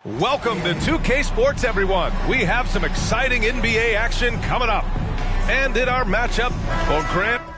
Welcome to 2K Sports, everyone. We have some exciting NBA action coming up. And in our matchup, well, Grant.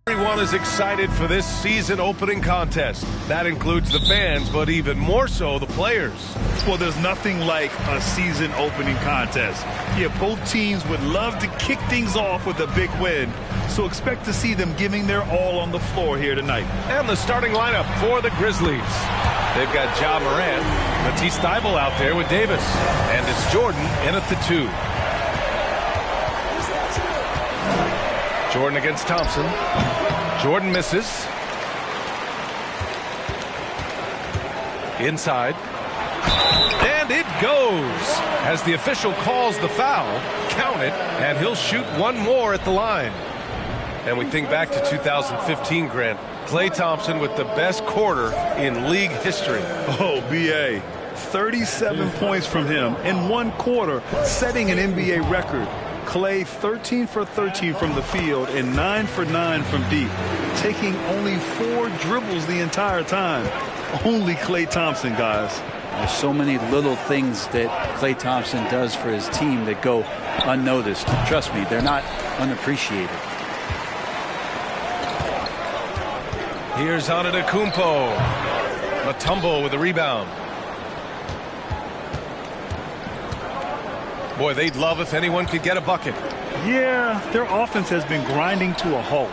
Everyone is excited for this season opening contest. That includes the fans, but even more so the players. Well, there's nothing like a season opening contest. Yeah, both teams would love to kick things off with a big win, so expect to see them giving their all on the floor here tonight. And the starting lineup for the Grizzlies. They've got Ja Morant, Matisse Thybulle out there with Davis, and it's Jordan in at the 2. Jordan against Thompson. Jordan misses. Inside. And it goes. As the official calls the foul, count it, and he'll shoot one more at the line. And we think back to 2015, Grant. Klay Thompson with the best quarter in league history. Oh, B.A. 37 points from him in one quarter, setting an NBA record. Klay 13 for 13 from the field and 9 for 9 from deep, taking only 4 dribbles the entire time. Only Klay Thompson, guys. There's so many little things that Klay Thompson does for his team that go unnoticed. Trust me, they're not unappreciated. Here's Antetokounmpo. Mutombo with the rebound. Boy, they'd love if anyone could get a bucket. Yeah, their offense has been grinding to a halt.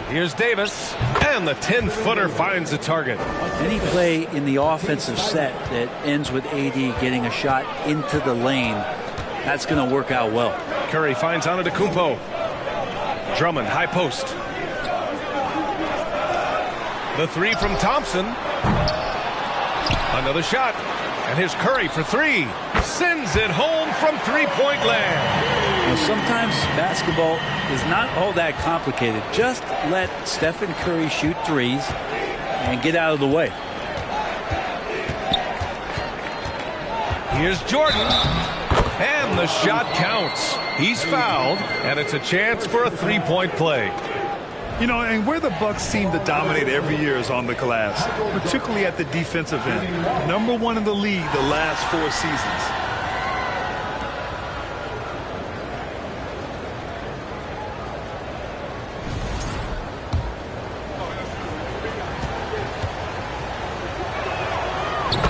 Here's Davis, and the 10-footer finds the target. Any play in the offensive set that ends with AD getting a shot into the lane, that's going to work out well. Curry finds Antetokounmpo. Drummond, high post. The 3 from Thompson. Another shot. And here's Curry for 3. Sends it home from three-point land. Well, sometimes basketball is not all that complicated. Just let Stephen Curry shoot threes and get out of the way. Here's Jordan. And the shot counts. He's fouled, and it's a chance for a three-point play. You know, and where the Bucks seem to dominate every year is on the glass, particularly at the defensive end. #1 in the league the last 4 seasons.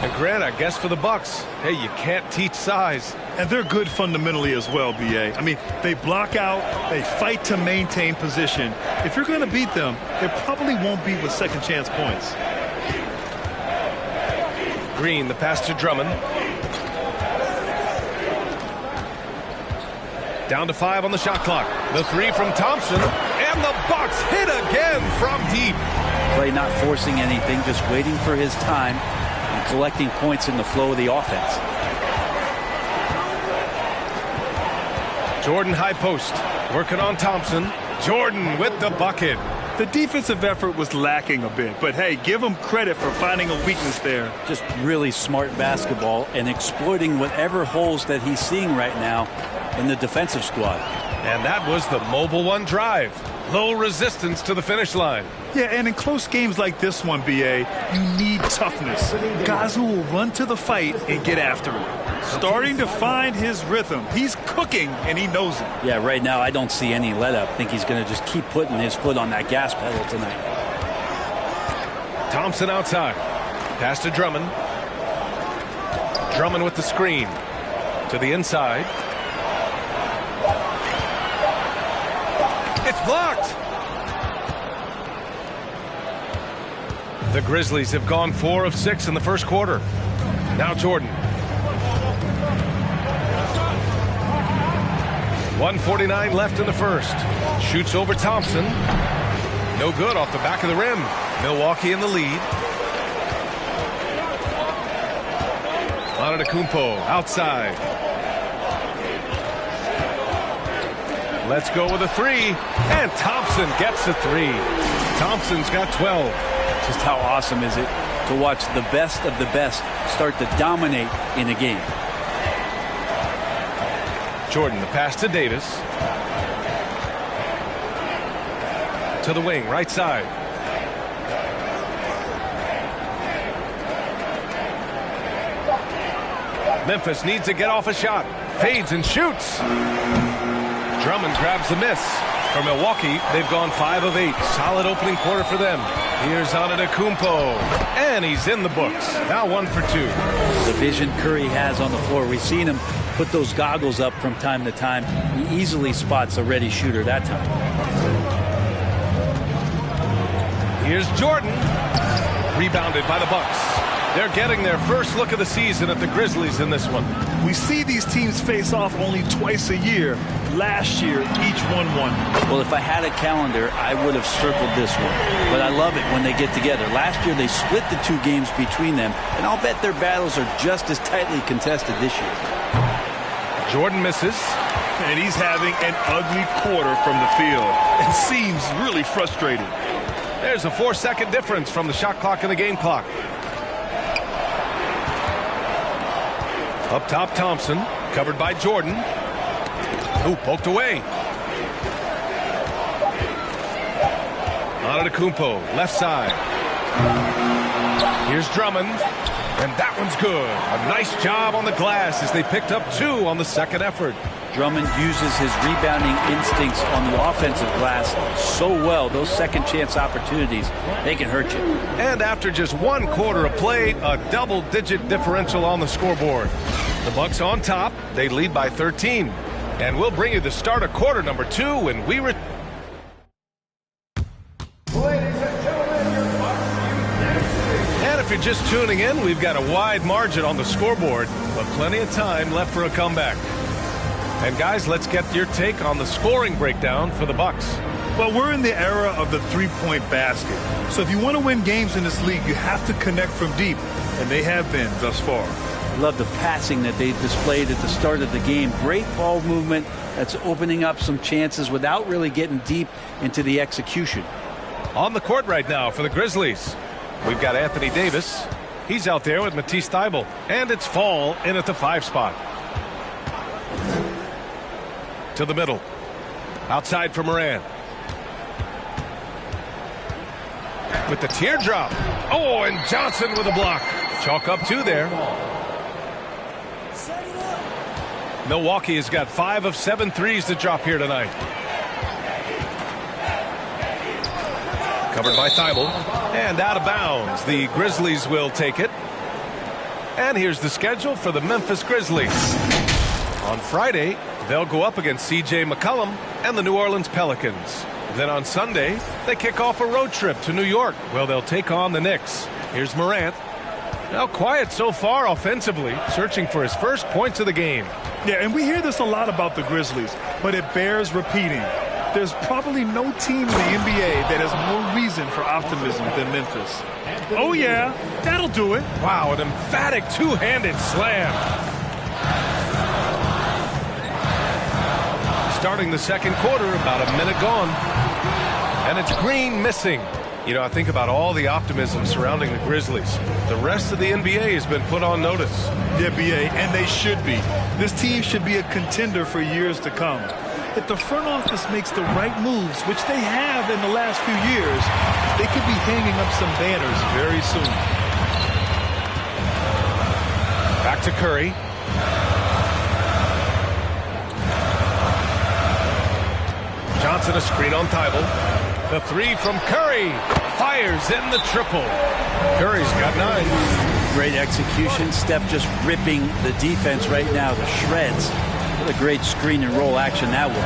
And Grant, I guess for the Bucks, hey, you can't teach size. And they're good fundamentally as well, B.A. I mean, they block out, they fight to maintain position. If you're going to beat them, it probably won't be with second chance points. Green, the pass to Drummond. Down to 5 on the shot clock. The 3 from Thompson, and the Bucks hit again from deep. Klay not forcing anything, just waiting for his time and collecting points in the flow of the offense. Jordan high post, working on Thompson. Jordan with the bucket. The defensive effort was lacking a bit, but hey, give him credit for finding a weakness there. Just really smart basketball and exploiting whatever holes that he's seeing right now in the defensive squad. And that was the mobile one drive. Low resistance to the finish line. Yeah, and in close games like this one, B.A., you need toughness. Guys who will run to the fight and get after it. Starting to find his rhythm. He's cooking, and he knows it. Yeah, right now I don't see any let-up. I think he's going to just keep putting his foot on that gas pedal tonight. Thompson outside. Pass to Drummond. Drummond with the screen. To the inside. It's blocked. The Grizzlies have gone 4 of 6 in the first quarter. Now Jordan. 1:49 left in the first. Shoots over Thompson. No good off the back of the rim. Milwaukee in the lead. Antetokounmpo outside. Let's go with a 3. And Thompson gets a 3. Thompson's got 12. Just how awesome is it to watch the best of the best start to dominate in a game. Jordan, the pass to Davis. To the wing, right side. Memphis needs to get off a shot. Fades and shoots. Drummond grabs the miss. For Milwaukee, they've gone 5 of 8. Solid opening quarter for them. Here's Antetokounmpo, and he's in the books. Now 1 for 2. The vision Curry has on the floor. We've seen him put those goggles up from time to time. He easily spots a ready shooter that time. Here's Jordan. Rebounded by the Bucks. They're getting their first look of the season at the Grizzlies in this one. We see these teams face off only twice a year. Last year, each won one. Well, if I had a calendar, I would have circled this one. But I love it when they get together. Last year, they split the 2 games between them, and I'll bet their battles are just as tightly contested this year. Jordan misses. And he's having an ugly quarter from the field and seems really frustrated. There's a 4-second difference from the shot clock and the game clock. Up top, Thompson, covered by Jordan. Ooh, poked away. Antetokounmpo, left side. Here's Drummond, and that one's good. A nice job on the glass as they picked up 2 on the second effort. Drummond uses his rebounding instincts on the offensive glass so well. Those second chance opportunities, they can hurt you. And after just 1 quarter of play, a double-digit differential on the scoreboard. The Bucks on top. They lead by 13. And we'll bring you the start of quarter number 2 when we return. And if you're just tuning in, we've got a wide margin on the scoreboard, but plenty of time left for a comeback. And guys, let's get your take on the scoring breakdown for the Bucks. Well, we're in the era of the 3-point basket. So if you want to win games in this league, you have to connect from deep, and they have been thus far. Love the passing that they displayed at the start of the game. Great ball movement that's opening up some chances without really getting deep into the execution. On the court right now for the Grizzlies, we've got Anthony Davis. He's out there with Matisse Thybulle, and it's Fall in at the 5 spot. To the middle. Outside for Moran. With the teardrop. Oh, and Johnson with a block. Chalk up 2 there. Milwaukee has got 5 of 7 threes to drop here tonight. Covered by Thybulle. And out of bounds. The Grizzlies will take it. And here's the schedule for the Memphis Grizzlies. On Friday, they'll go up against C.J. McCollum and the New Orleans Pelicans. Then on Sunday, they kick off a road trip to New York. Well, they'll take on the Knicks. Here's Morant. Now quiet so far offensively, searching for his first points of the game. Yeah, and we hear this a lot about the Grizzlies, but it bears repeating. There's probably no team in the NBA that has more reason for optimism than Memphis. Oh, yeah, that'll do it. Wow, an emphatic 2-handed slam. Starting the second quarter, about a minute gone. And it's Green missing. You know, I think about all the optimism surrounding the Grizzlies. The rest of the NBA has been put on notice. Yeah, B.A., and they should be. This team should be a contender for years to come. If the front office makes the right moves, which they have in the last few years, they could be hanging up some banners very soon. Back to Curry. Johnson a screen on Thybulle. The 3 from Curry. Fires in the triple. Curry's got 9. Great execution. Steph just ripping the defense right now to shreds. What a great screen and roll action that was.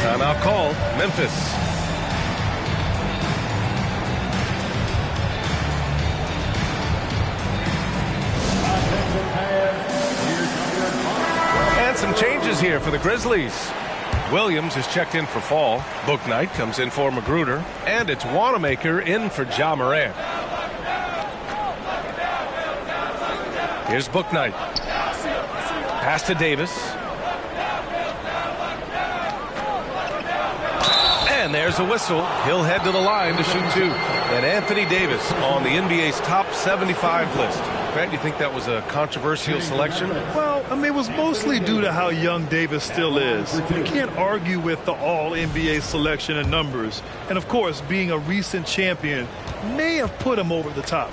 Timeout call. Memphis. And some changes here for the Grizzlies. Williams is checked in for Fall. Bouknight comes in for Magruder. And it's Wanamaker in for Ja Morant. Here's Bouknight. Pass to Davis. And there's a whistle. He'll head to the line to shoot 2. And Anthony Davis on the NBA's top 75 list. Grant, you think that was a controversial selection? Well, I mean, it was mostly due to how young Davis still is. You can't argue with the all-NBA selection and numbers. And, of course, being a recent champion may have put him over the top.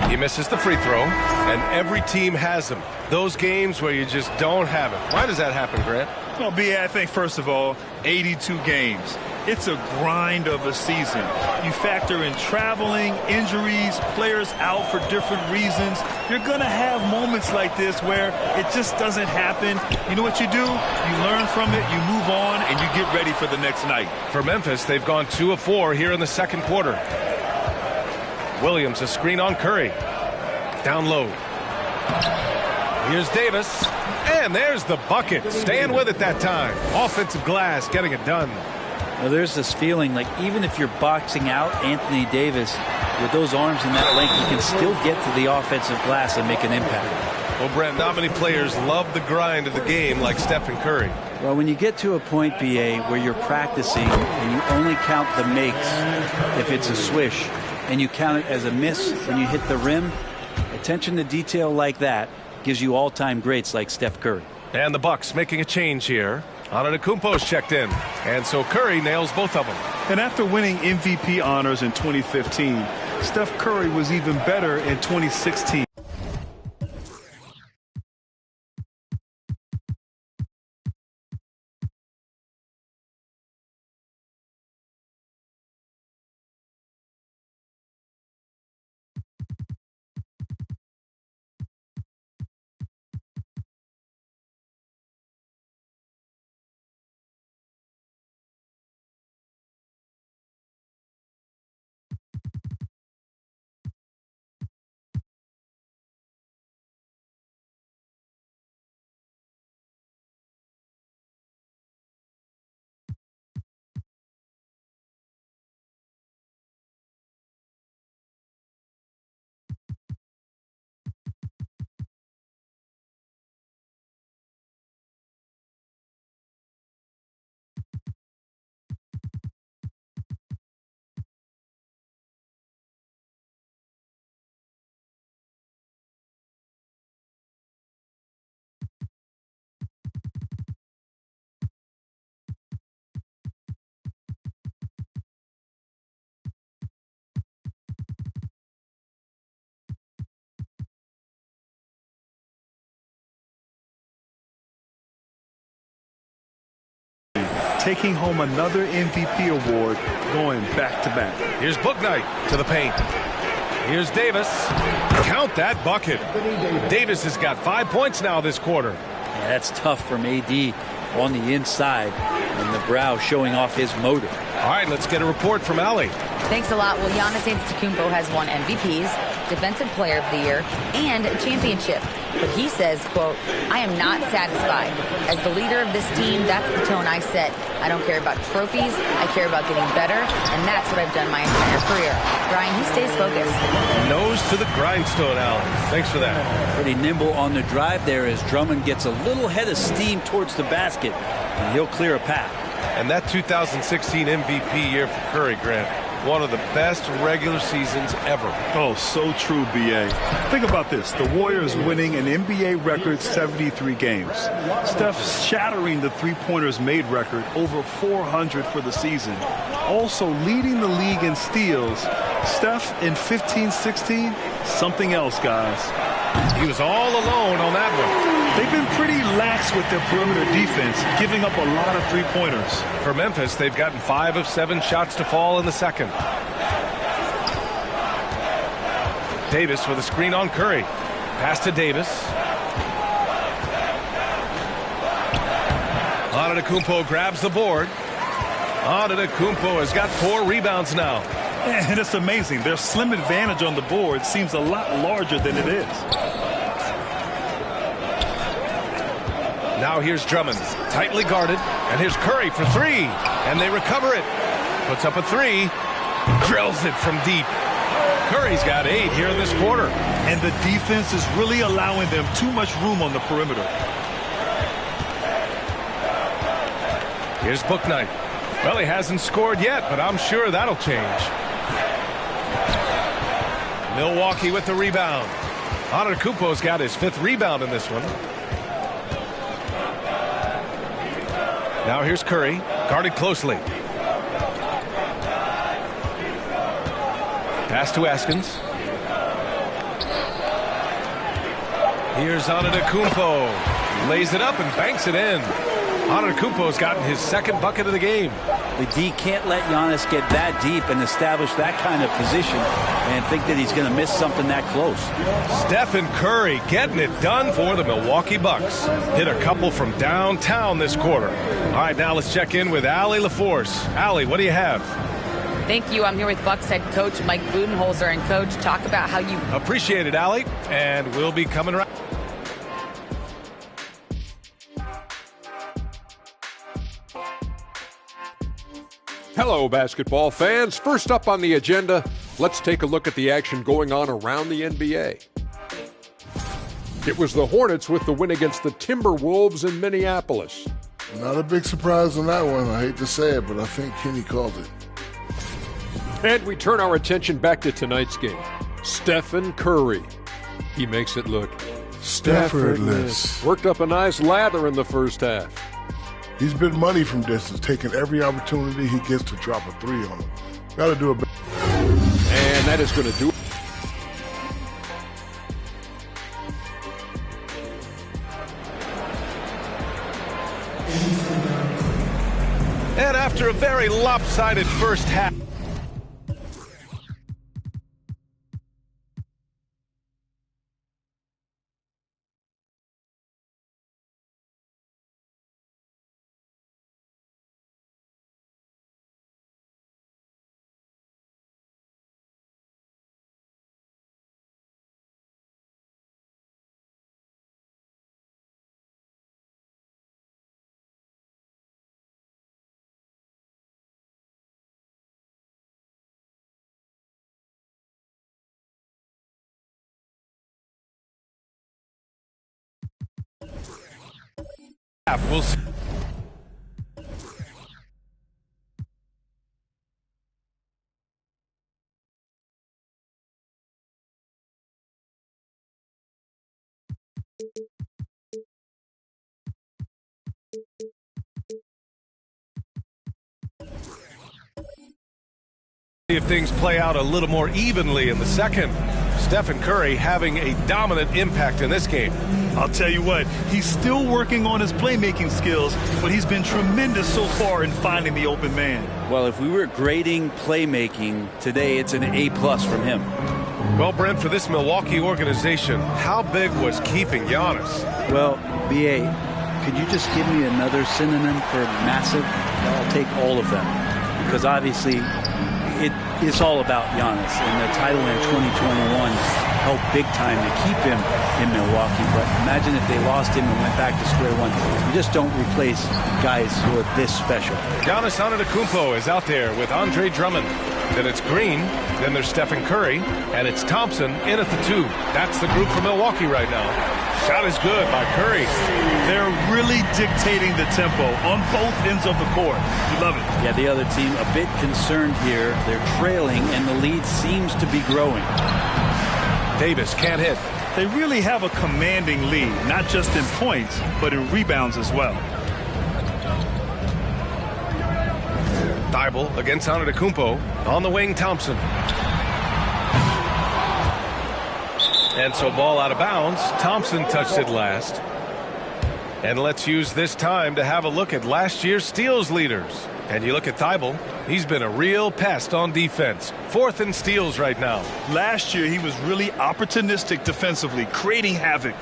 He misses the free throw, and every team has them. Those games where you just don't have it. Why does that happen, Grant? Well, B.A., I think, first of all, 82 games. It's a grind of a season. You factor in traveling, injuries, players out for different reasons. You're going to have moments like this where it just doesn't happen. You know what you do? You learn from it, you move on, and you get ready for the next night. For Memphis, they've gone 2 of 4 here in the second quarter. Williams, a screen on Curry. Down low. Here's Davis. And there's the bucket. Staying with it that time. Offensive glass, getting it done. Now, there's this feeling like even if you're boxing out Anthony Davis with those arms and that length, he can still get to the offensive glass and make an impact. Well, Brent, not many players love the grind of the game like Stephen Curry. Well, when you get to a point, B.A., where you're practicing and you only count the makes if it's a swish, and you count it as a miss when you hit the rim, attention to detail like that gives you all-time greats like Steph Curry. And the Bucks making a change here. Antetokounmpo's checked in. And so Curry nails both of them. And after winning MVP honors in 2015, Steph Curry was even better in 2016. Taking home another MVP award, going back-to-back. Here's Bouknight to the paint. Here's Davis. Count that bucket. Davis has got 5 points now this quarter. Yeah, that's tough from AD on the inside, and the brow showing off his motor. All right, let's get a report from Allie. Thanks a lot. Well, Giannis Antetokounmpo has won MVPs, Defensive Player of the Year, and a championship. But he says, quote, "I am not satisfied. As the leader of this team, that's the tone I set. I don't care about trophies. I care about getting better, and that's what I've done my entire career." Brian, he stays focused. Nose to the grindstone, Allie. Thanks for that. Pretty nimble on the drive there as Drummond gets a little head of steam towards the basket, and he'll clear a path. And that 2016 MVP year for Curry, Grant, one of the best regular seasons ever. Oh, so true, B.A. Think about this. The Warriors winning an NBA record 73 games. Steph shattering the three-pointers made record, over 400 for the season. Also leading the league in steals. Steph in 15-16, something else, guys. He was all alone on that one. They've been pretty lax with their perimeter defense, giving up a lot of three-pointers. For Memphis, they've gotten 5 of 7 shots to fall in the second. Davis with a screen on Curry. Pass to Davis. Antetokounmpo grabs the board. Antetokounmpo has got 4 rebounds now. And it's amazing. Their slim advantage on the board seems a lot larger than it is. Now here's Drummond, tightly guarded, and here's Curry for 3, and they recover it. Puts up a 3, drills it from deep. Curry's got 8 here in this quarter. And the defense is really allowing them too much room on the perimeter. Here's Bouknight. Well, he hasn't scored yet, but I'm sure that'll change. Milwaukee with the rebound. Antetokounmpo's got his 5th rebound in this one. Now here's Curry, guarded closely. Pass to Askins. Here's Antetokounmpo. Lays it up and banks it in. Antetokounmpo's gotten his second bucket of the game. The D can't let Giannis get that deep and establish that kind of position and think that he's going to miss something that close. Stephen Curry getting it done for the Milwaukee Bucks. Hit a couple from downtown this quarter. All right, now let's check in with Allie LaForce. Allie, what do you have? Thank you. I'm here with Bucks head coach Mike Budenholzer. And, Coach, talk about how you... Appreciate it, Allie. And we'll be coming right... Hello, basketball fans. First up on the agenda, let's take a look at the action going on around the NBA. It was the Hornets with the win against the Timberwolves in Minneapolis. Not a big surprise on that one. I hate to say it, but I think Kenny called it. And we turn our attention back to tonight's game. Stephen Curry. He makes it look Staffordless. Worked up a nice lather in the first half. He's been money from distance, taking every opportunity he gets to drop a three on him. Got to do a better. And that is going to do it. And after a very lopsided first half... We'll see. If things play out a little more evenly in the second. Stephen Curry having a dominant impact in this game. I'll tell you what, he's still working on his playmaking skills, but he's been tremendous so far in finding the open man. Well, if we were grading playmaking today, it's an A+ from him. Well, Brent, for this Milwaukee organization, how big was keeping Giannis? Well, B.A., could you just give me another synonym for massive? I'll take all of them. Because obviously, it's all about Giannis. And the title in 2021 helped big time to keep him in Milwaukee. But imagine if they lost him and went back to square one. You just don't replace guys who are this special. Giannis Antetokounmpo is out there with Andre Drummond. Then it's Green, then there's Stephen Curry, and it's Thompson in at the 2. That's the group for Milwaukee right now. Shot is good by Curry. They're really dictating the tempo on both ends of the court. You love it. Yeah, the other team a bit concerned here. They're trailing, and the lead seems to be growing. Davis can't hit. They really have a commanding lead, not just in points, but in rebounds as well. Thibault against Antetokounmpo. On the wing, Thompson. And so ball out of bounds. Thompson touched it last. And let's use this time to have a look at last year's steals leaders. And you look at Thibault, he's been a real pest on defense. 4th in steals right now. Last year, he was really opportunistic defensively, creating havoc.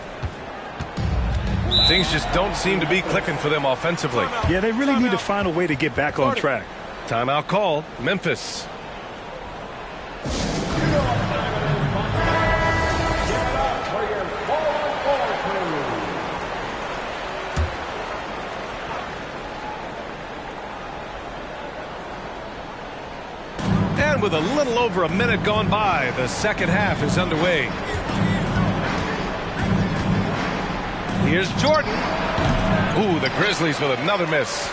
Things just don't seem to be clicking for them offensively. Yeah, they really need to find a way to get back on track. Timeout called. Memphis. And with a little over a minute gone by, the second half is underway. Here's Jordan. Ooh, the Grizzlies with another miss.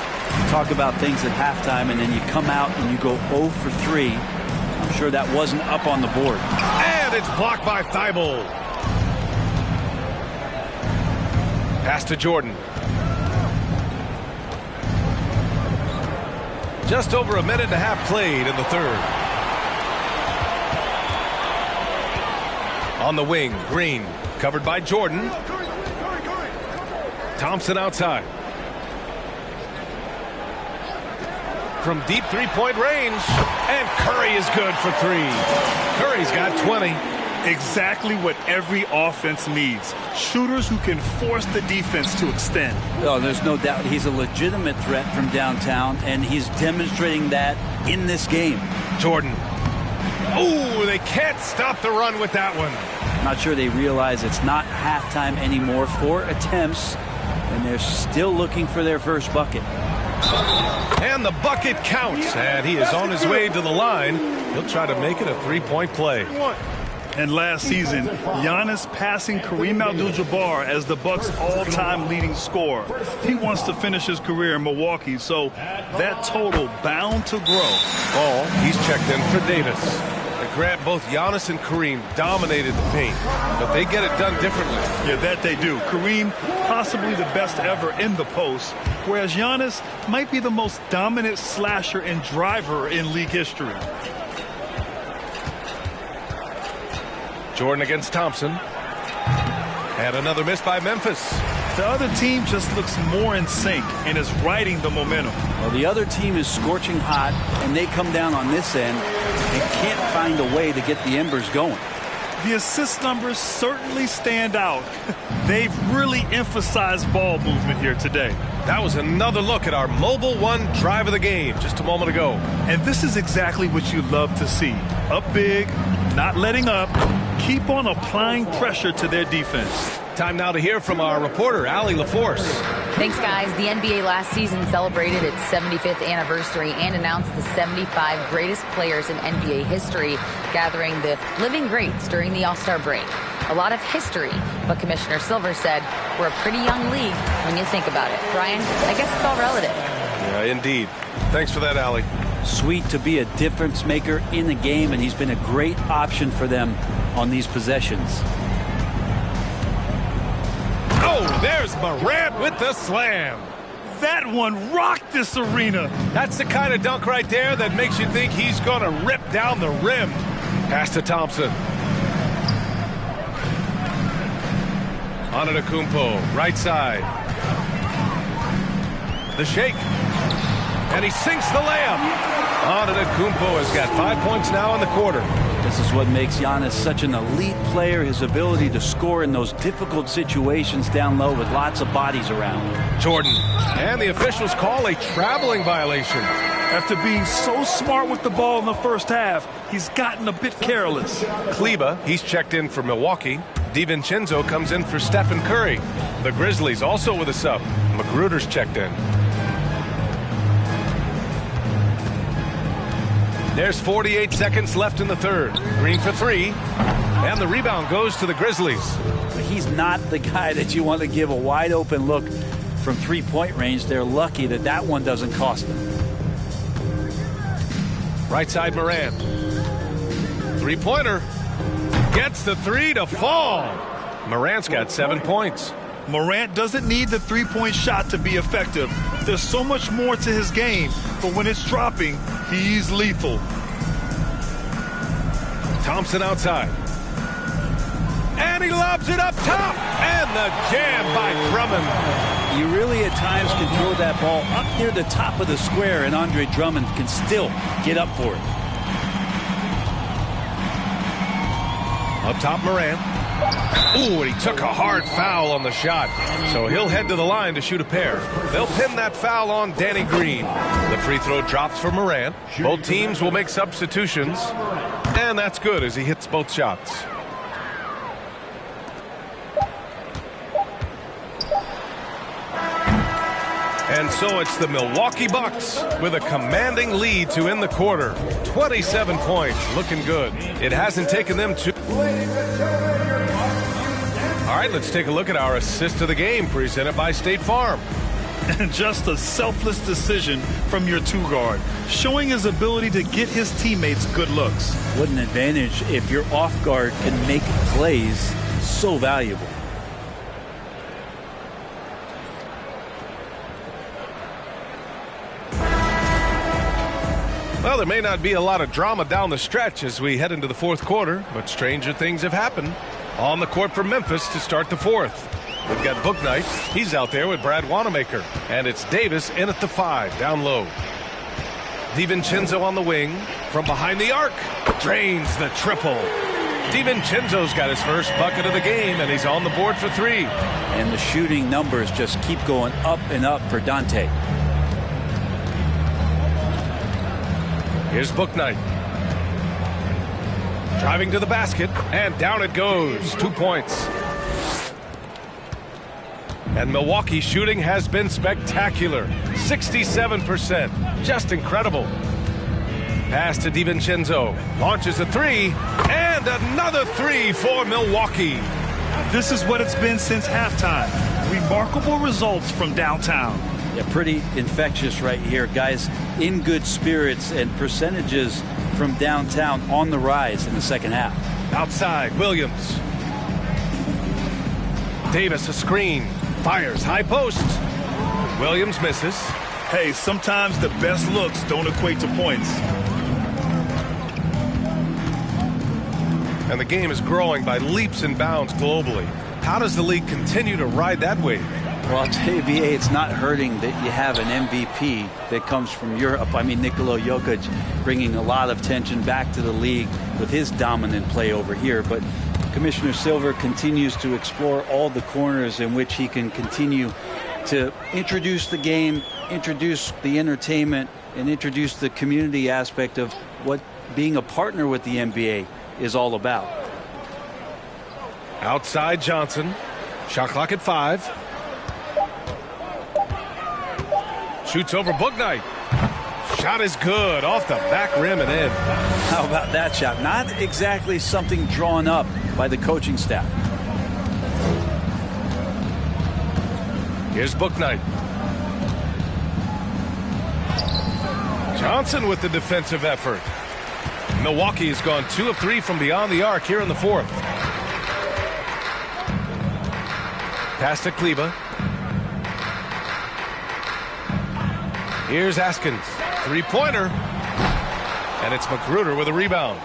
Talk about things at halftime, and then you come out and you go 0 for 3. I'm sure that wasn't up on the board. And it's blocked by Thibault. Pass to Jordan. Just over a minute and a half played in the third. On the wing, Green Covered by Jordan. Thompson outside. From deep three-point range. And Curry is good for three. Curry's got 20. Exactly what every offense needs. Shooters who can force the defense to extend. Oh, there's no doubt he's a legitimate threat from downtown, and he's demonstrating that in this game. Jordan. Oh, they can't stop the run with that one. Not sure they realize it's not halftime anymore. 4 attempts, and they're still looking for their first bucket. And the bucket counts, and he is on his way to the line. He'll try to make it a three-point play. And last season, Giannis passing Kareem Abdul-Jabbar as the Bucks' all-time leading scorer. He wants to finish his career in Milwaukee, so that total bound to grow. Ball, he's checked in for Davis. And Grant, both Giannis and Kareem dominated the paint, but they get it done differently. Yeah, that they do. Kareem, possibly the best ever in the post, whereas Giannis might be the most dominant slasher and driver in league history. Jordan against Thompson. And another miss by Memphis. The other team just looks more in sync and is riding the momentum. Well, the other team is scorching hot, and they come down on this end and can't find a way to get the embers going. The assist numbers certainly stand out. They've really emphasized ball movement here today. That was another look at our Mobile One drive of the game just a moment ago. And this is exactly what you love to see. Up big, not letting up, keep on applying pressure to their defense. Time now to hear from our reporter, Allie LaForce. Thanks, guys. The NBA last season celebrated its 75th anniversary and announced the 75 greatest players in NBA history, gathering the living greats during the All-Star break. A lot of history, but Commissioner Silver said we're a pretty young league when you think about it. Brian, I guess it's all relative. Yeah, indeed. Thanks for that, Allie. Sweet to be a difference maker in the game, and he's been a great option for them on these possessions. Oh, there's Morant with the slam. That one rocked this arena. That's the kind of dunk right there that makes you think he's going to rip down the rim. Pass to Thompson. Antetokounmpo, right side. The shake. And he sinks the layup. Antetokounmpo has got 5 points now in the quarter. This is what makes Giannis such an elite player, his ability to score in those difficult situations down low with lots of bodies around. Jordan. And the officials call a traveling violation. After being so smart with the ball in the first half, he's gotten a bit careless. Kleba, he's checked in for Milwaukee. DiVincenzo comes in for Stephen Curry. The Grizzlies also with a sub. Magruder's checked in. There's 48 seconds left in the third. Green for three. And the rebound goes to the Grizzlies. He's not the guy that you want to give a wide open look from three-point range. They're lucky that that one doesn't cost them. Right side Morant. Three-pointer. Gets the three to fall. Morant's got 7 points. Morant doesn't need the three-point shot to be effective. There's so much more to his game, but when it's dropping, he's lethal. Thompson outside. And he lobs it up top. And the jam by Drummond. You really at times can throw that ball up near the top of the square, and Andre Drummond can still get up for it. Up top, Morant. Ooh, and he took a hard foul on the shot. So he'll head to the line to shoot a pair. They'll pin that foul on Danny Green. The free throw drops for Morant. Both teams will make substitutions. And that's good as he hits both shots. And so it's the Milwaukee Bucks with a commanding lead to end the quarter. 27 points, looking good. It hasn't taken them too. All right, let's take a look at our assist of the game presented by State Farm. And just a selfless decision from your two-guard, showing his ability to get his teammates good looks. What an advantage if your off guard can make plays so valuable. Well, there may not be a lot of drama down the stretch as we head into the fourth quarter, but stranger things have happened. On the court for Memphis to start the fourth. We've got Bouknight. He's out there with Brad Wanamaker. And it's Davis in at the 5, down low. DiVincenzo on the wing. From behind the arc. Drains the triple. DiVincenzo's got his first bucket of the game, and he's on the board for 3. And the shooting numbers just keep going up and up for Dante. Here's Bouknight. Driving to the basket, and down it goes. 2 points. And Milwaukee's shooting has been spectacular. 67%. Just incredible. Pass to DiVincenzo. Launches a 3. And another 3 for Milwaukee. This is what it's been since halftime. Remarkable results from downtown. Yeah, pretty infectious right here. Guys in good spirits, and percentages from downtown on the rise in the second half. Outside, Williams. Davis a screen. Fires high post. Williams misses. Hey, sometimes the best looks don't equate to points. And the game is growing by leaps and bounds globally. How does the league continue to ride that wave? Well, I'll tell you, BA, it's not hurting that you have an MVP that comes from Europe. I mean, Nikola Jokic bringing a lot of tension back to the league with his dominant play over here. But Commissioner Silver continues to explore all the corners in which he can continue to introduce the game, introduce the entertainment, and introduce the community aspect of what being a partner with the NBA is all about. Outside Johnson. Shot clock at 5. Shoots over Bouknight. Shot is good. Off the back rim and in. How about that shot? Not exactly something drawn up by the coaching staff. Here's Bouknight. Johnson with the defensive effort. Milwaukee has gone 2 of 3 from beyond the arc here in the fourth. Pass to Kleber. Here's Askins. 3-pointer. And it's Magruder with a rebound.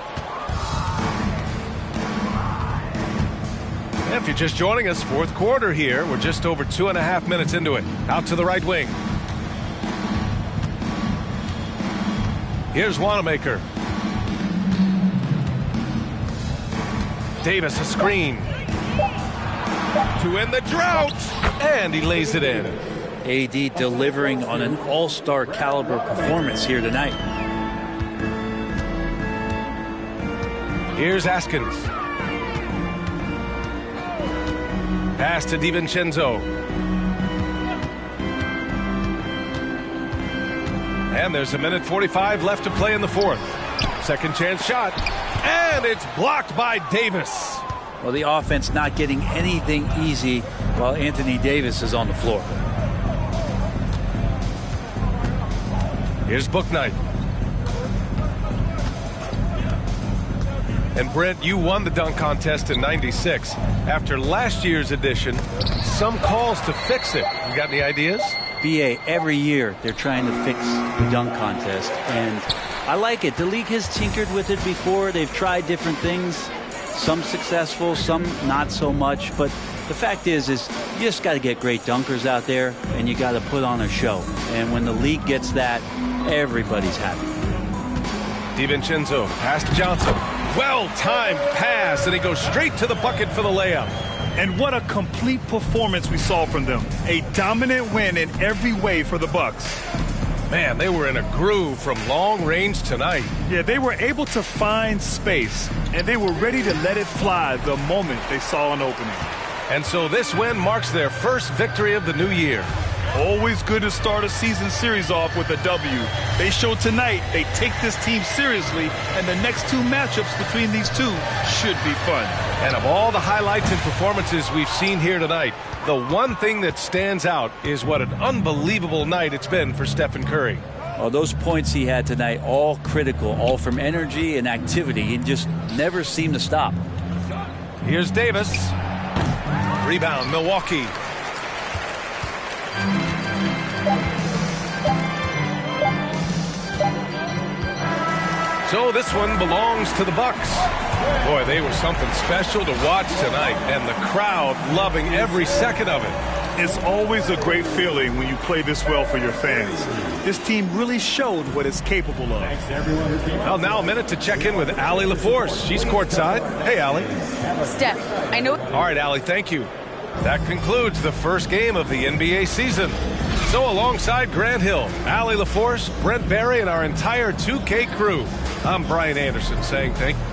And if you're just joining us, fourth quarter here. We're just over 2.5 minutes into it. Out to the right wing. Here's Wanamaker. Davis a screen. To end the drought. And he lays it in. AD delivering on an all-star caliber performance here tonight. Here's Askins. Pass to DiVincenzo. And there's 1:45 left to play in the fourth. Second chance shot. And it's blocked by Davis. Well, the offense not getting anything easy while Anthony Davis is on the floor. Here's Bouknight. And Brent, you won the dunk contest in '96. After last year's edition, some calls to fix it. You got any ideas? BA, every year they're trying to fix the dunk contest, and I like it. The league has tinkered with it before. They've tried different things, some successful, some not so much. But the fact is you just got to get great dunkers out there, and you got to put on a show. And when the league gets that, everybody's happy. DiVincenzo, pass to Johnson. Well-timed pass, and he goes straight to the bucket for the layup. And what a complete performance we saw from them. A dominant win in every way for the Bucks. Man, they were in a groove from long range tonight. Yeah, they were able to find space, and they were ready to let it fly the moment they saw an opening. And so this win marks their first victory of the new year. Always good to start a season series off with a W. They showed tonight they take this team seriously, and the next 2 matchups between these two should be fun. And of all the highlights and performances we've seen here tonight, the one thing that stands out is what an unbelievable night it's been for Stephen Curry. Well, those points he had tonight, all critical, all from energy and activity. He just never seemed to stop. Here's Davis. Rebound, Milwaukee. So this one belongs to the Bucks. Boy, they were something special to watch tonight, and the crowd loving every second of it. It's always a great feeling when you play this well for your fans. This team really showed what it's capable of. Well, now a minute to check in with Allie LaForce. She's courtside. Hey, Allie. Steph, I know. All right, Allie, thank you. That concludes the first game of the NBA season. So alongside Grant Hill, Allie LaForce, Brent Barry, and our entire 2K crew, I'm Brian Anderson saying thank you.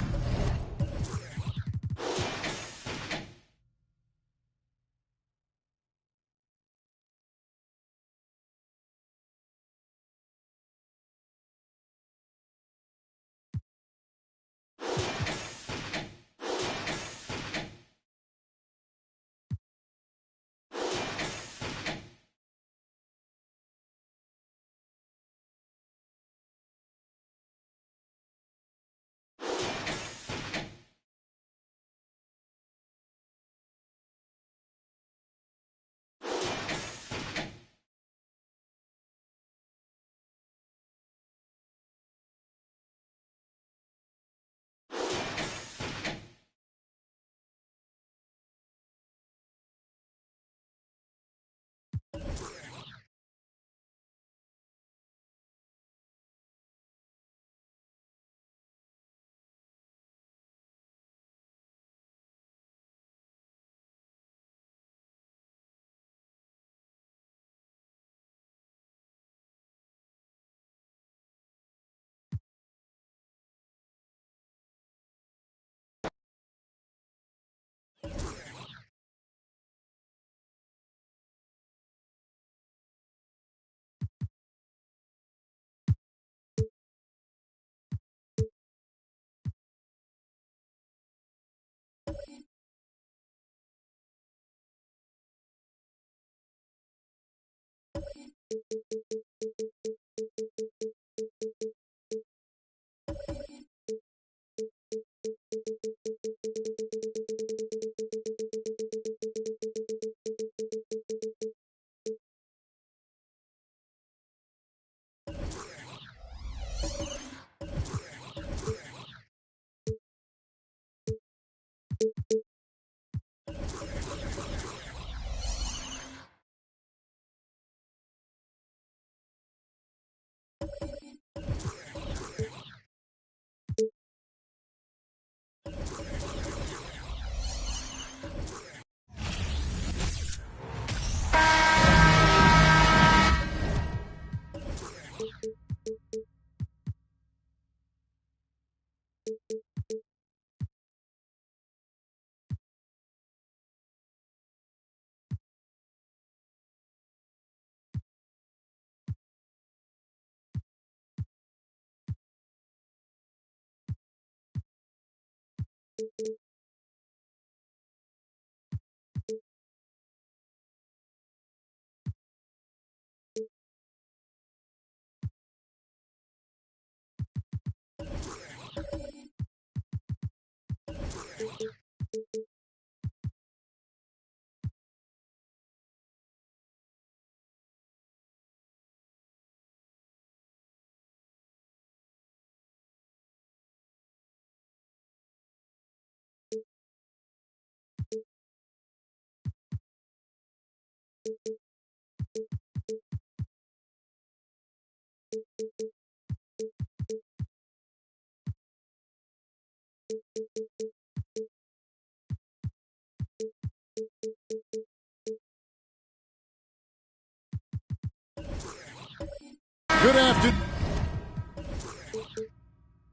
Good afternoon,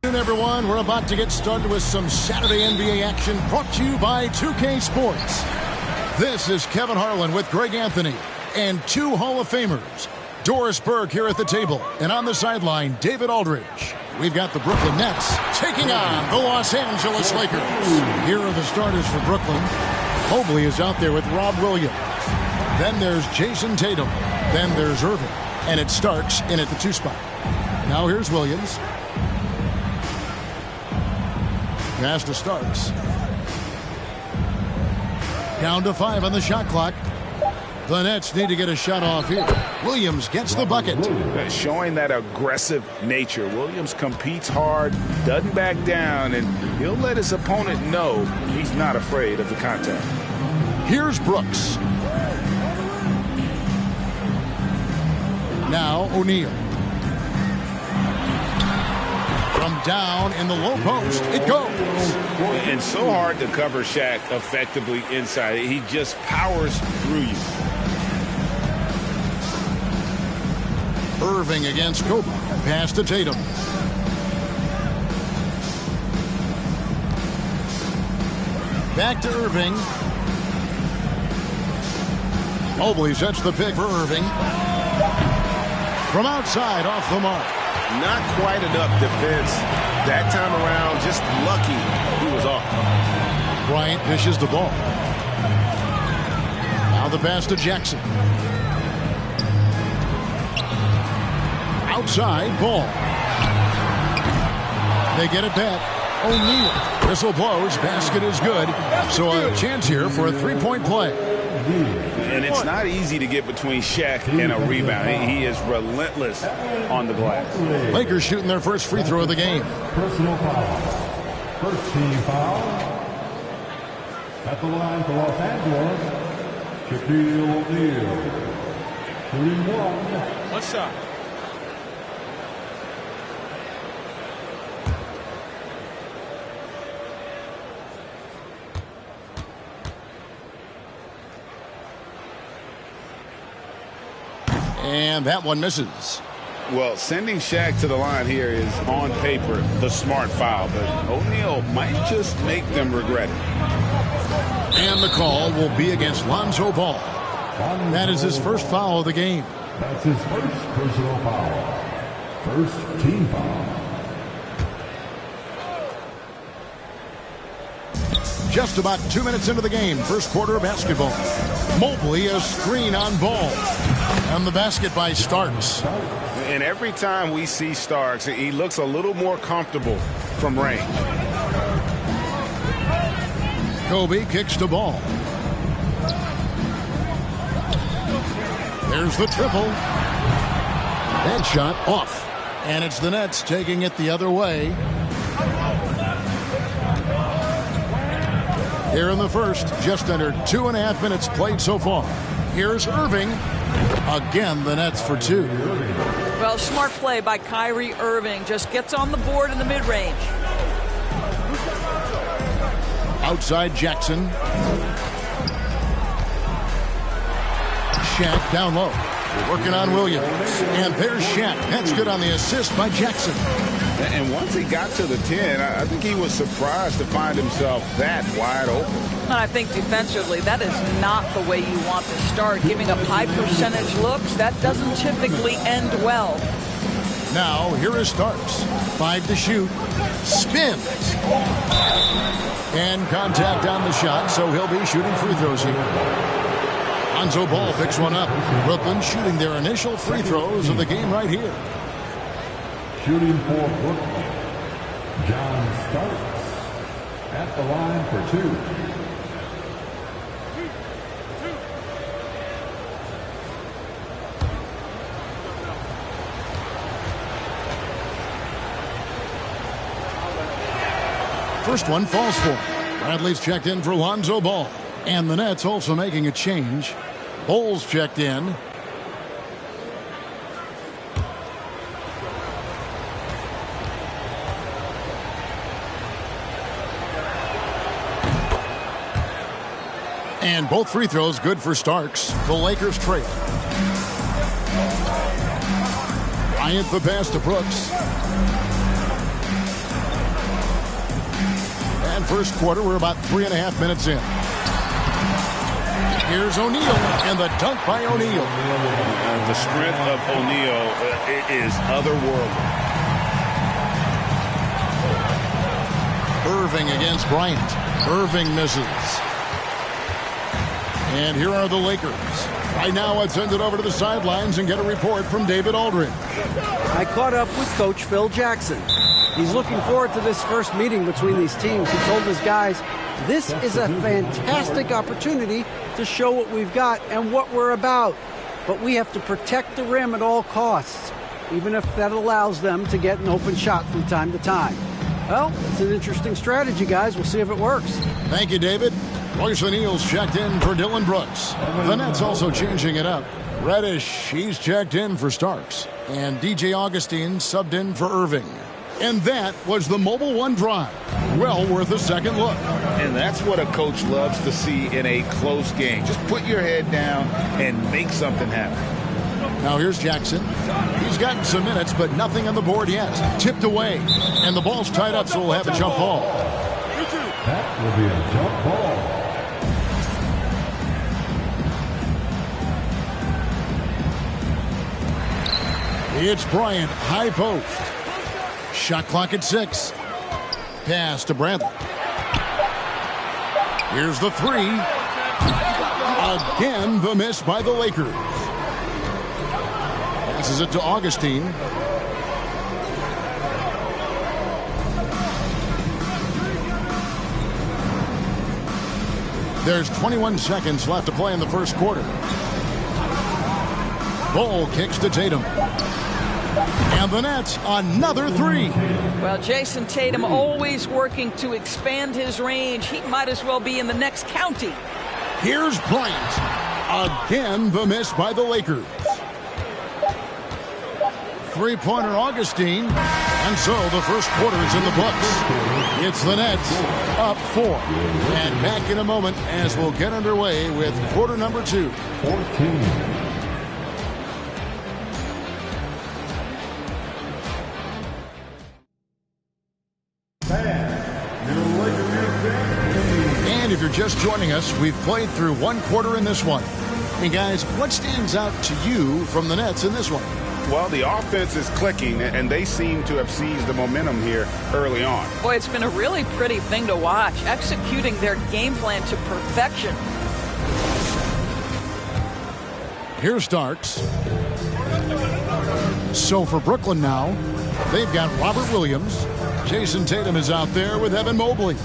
everyone. We're about to get started with some Saturday NBA action brought to you by 2K Sports. This is Kevin Harlan with Greg Anthony and two Hall of Famers. Doris Burke here at the table, and on the sideline, David Aldridge. We've got the Brooklyn Nets taking on the Los Angeles Lakers. Here are the starters for Brooklyn. Mobley is out there with Rob Williams. Then there's Jason Tatum. Then there's Irving. And it's Starks in at the 2 spot. Now here's Williams. Pass to Starks. Down to 5 on the shot clock. The Nets need to get a shot off here. Williams gets the bucket. Showing that aggressive nature. Williams competes hard, doesn't back down, and he'll let his opponent know he's not afraid of the contact. Here's Brooks. Now O'Neal. From down in the low post, it goes. And so hard to cover Shaq effectively inside. He just powers through you. Irving against Kobe. Pass to Tatum. Back to Irving. Mobley sets the pick for Irving. From outside, off the mark. Not quite enough defense that time around. Just lucky he was off. Bryant dishes the ball. Now the pass to Jackson. Outside, ball. They get it back. O'Neal. Whistle blows. Basket is good. So a chance here for a three-point play. And it's not easy to get between Shaq and a rebound. He is relentless on the glass. Lakers shooting their first free throw of the game. Personal foul. First team foul. At the line for Los Angeles, Shaquille O'Neal. Shooting one. What's up? And that one misses. Well, sending Shaq to the line here is, on paper, the smart foul. But O'Neal might just make them regret it. And the call will be against Lonzo Ball. That is his first foul of the game. That's his first personal foul. First team foul. Just about 2 minutes into the game, first quarter of basketball. Mobley, a screen on Ball. And the basket by Starks. And every time we see Starks, he looks a little more comfortable from range. Kobe kicks the ball. There's the triple. That shot off. And it's the Nets taking it the other way. Here in the first, just under 2.5 minutes played so far. Here's Irving. Again, the Nets for two. Well, smart play by Kyrie Irving. Just gets on the board in the mid-range. Outside Jackson. Shaq down low. Working on Williams. And there's Shaq. That's good on the assist by Jackson. And once he got to the 10, I think he was surprised to find himself that wide open. And I think defensively, that is not the way you want to start. Giving up high percentage looks, that doesn't typically end well. Now, here is Starks. 5 to shoot. Spins. And contact on the shot, so he'll be shooting free throws here. Lonzo Ball picks one up. Brooklyn shooting their initial free throws of the game right here. Shooting for Brooklyn, John Starks at the line for two. First one falls for. Bradley's checked in for Lonzo Ball. And the Nets also making a change. Bowles checked in. And both free throws good for Starks. The Lakers trail. Bryant the pass to Brooks. And first quarter, we're about 3.5 minutes in. Here's O'Neal, and the dunk by O'Neal. The strength of O'Neal is otherworldly. Irving against Bryant. Irving misses. And here are the Lakers. Right now, let's send it over to the sidelines and get a report from David Aldridge. I caught up with Coach Phil Jackson. He's looking forward to this first meeting between these teams. He told his guys, this is a fantastic opportunity to show what we've got and what we're about. But we have to protect the rim at all costs, even if that allows them to get an open shot from time to time. Well, it's an interesting strategy, guys. We'll see if it works. Thank you, David. Royce O'Neal's checked in for Dylan Brooks. The Nets also changing it up. Reddish, he's checked in for Starks. And DJ Augustine subbed in for Irving. And that was the Mobile One drive. Well worth a second look. And that's what a coach loves to see in a close game. Just put your head down and make something happen. Now here's Jackson. He's gotten some minutes, but nothing on the board yet. Tipped away. And the ball's tied up, so we'll have a jump ball. That will be a jump ball. It's Bryant, high post. Shot clock at 6. Pass to Bradley. Here's the 3. Again, the miss by the Lakers. Passes it to Augustine. There's 21 seconds left to play in the first quarter. Ball kicks to Tatum. And the Nets, another 3. Well, Jason Tatum always working to expand his range. He might as well be in the next county. Here's Bryant. Again, the miss by the Lakers. Three-pointer Augustine. And so the first quarter is in the books. It's the Nets up 4. And back in a moment as we'll get underway with quarter number 2. 14. And if you're just joining us, we've played through one quarter in this one. Hey guys, what stands out to you from the Nets in this one? Well, the offense is clicking, and they seem to have seized the momentum here early on. Boy, it's been a really pretty thing to watch, executing their game plan to perfection. Here's Starks. So for Brooklyn now, they've got Robert Williams. Jason Tatum is out there with Evan Mobley.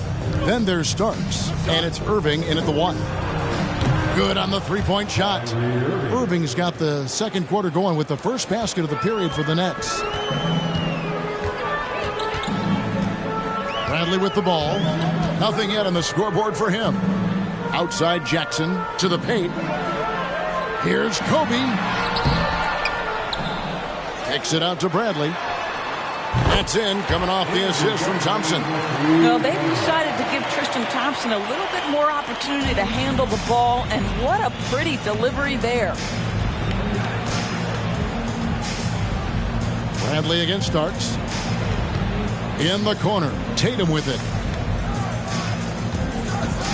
Then there's Starks, and it's Irving in at the 1. Good on the three-point shot. Irving's got the second quarter going with the first basket of the period for the Nets. Bradley with the ball. Nothing yet on the scoreboard for him. Outside Jackson to the paint. Here's Kobe. Kicks it out to Bradley. That's in, coming off the assist from Thompson. Well, they've decided to give Tristan Thompson a little bit more opportunity to handle the ball, and what a pretty delivery there. Bradley against Starks. In the corner, Tatum with it.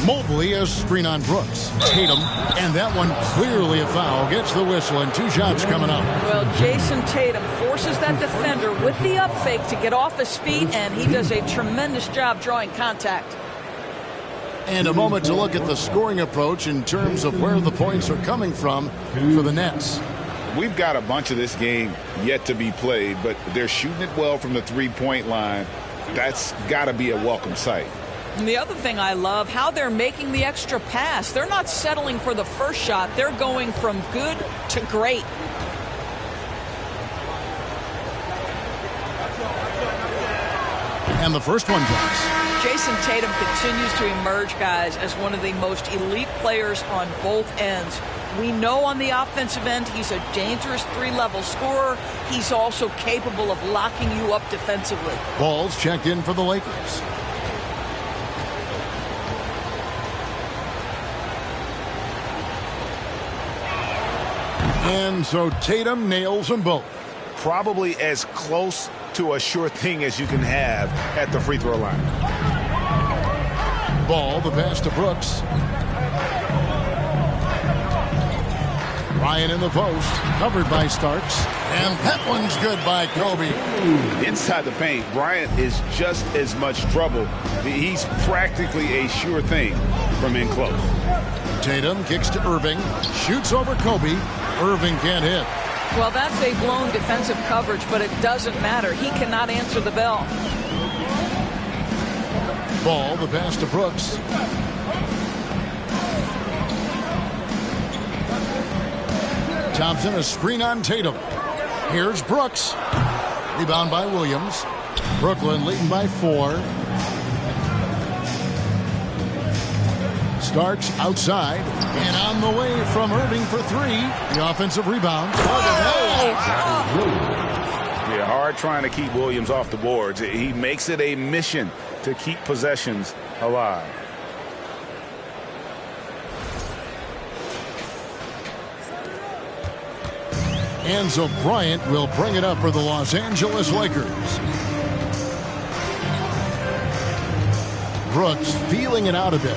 Mobley a screen on Brooks. Tatum, and that one clearly a foul. Gets the whistle, and 2 shots coming up. Well, Jason Tatum forces that defender with the up fake to get off his feet, and he does a tremendous job drawing contact. And a moment to look at the scoring approach in terms of where the points are coming from for the Nets. We've got a bunch of this game yet to be played, but they're shooting it well from the three-point line. That's got to be a welcome sight. And the other thing I love, how they're making the extra pass. They're not settling for the first shot. They're going from good to great. And the first one drops. Jason Tatum continues to emerge, guys, as one of the most elite players on both ends. We know on the offensive end he's a dangerous three-level scorer. He's also capable of locking you up defensively. Ball's checked in for the Lakers. And so Tatum nails them both. Probably as close to a sure thing as you can have at the free throw line. Ball, the pass to Brooks. Ryan in the post, covered by Starks. And that one's good by Kobe. Inside the paint, Bryant is just as much trouble. He's practically a sure thing from in close. Tatum kicks to Irving, shoots over Kobe. Irving can't hit. Well, that's a blown defensive coverage, but it doesn't matter. He cannot answer the bell. Ball, the pass to Brooks. Thompson, a screen on Tatum. Here's Brooks. Rebound by Williams. Brooklyn leading by 4. Starks outside and on the way from Irving for 3. The offensive rebound. Yeah, hard trying to keep Williams off the boards. He makes it a mission to keep possessions alive. Enzo Bryant will bring it up for the Los Angeles Lakers. Brooks feeling it out a bit.